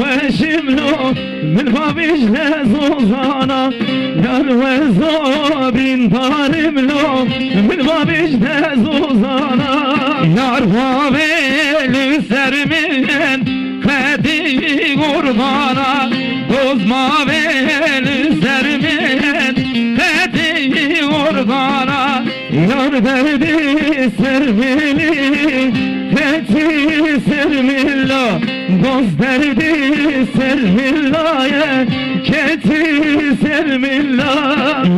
وشملو من بابش لزوزانا يار وزابين دارملو من بابش لزوزانا يار وابل سرمين خدي قربانا دوز ما بل سرمين خدي قربانا يار درdi sermeli Fethi sermilla Dost derdi sermillaya Keti sermilla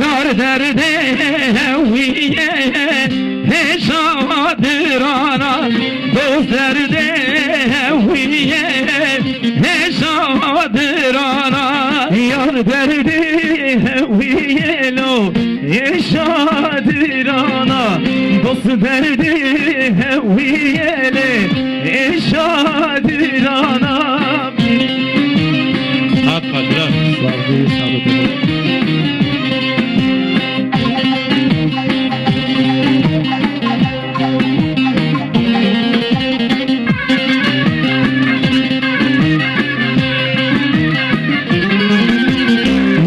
Yar derdi heviye Heşadirana Dost derdi heviye Heşadirana Yar derdi heviye lo Heşadirana Dost derdi heviyeli Heşadirana Hakka biraz sardığı sarıdı.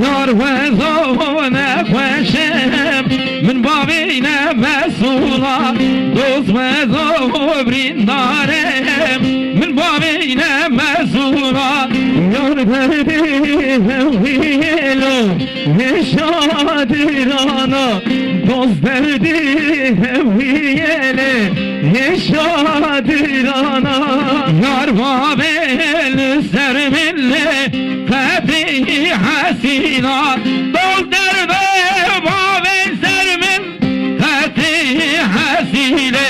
Yar ve zone kweşem Min babine mesula Dost ve zobrin darem Min babine mesula Yar derdi heviyelo Heşadirana Dost derdi heviyeli Heşadirana Yar babel sermille Fethi hasina Dost derdi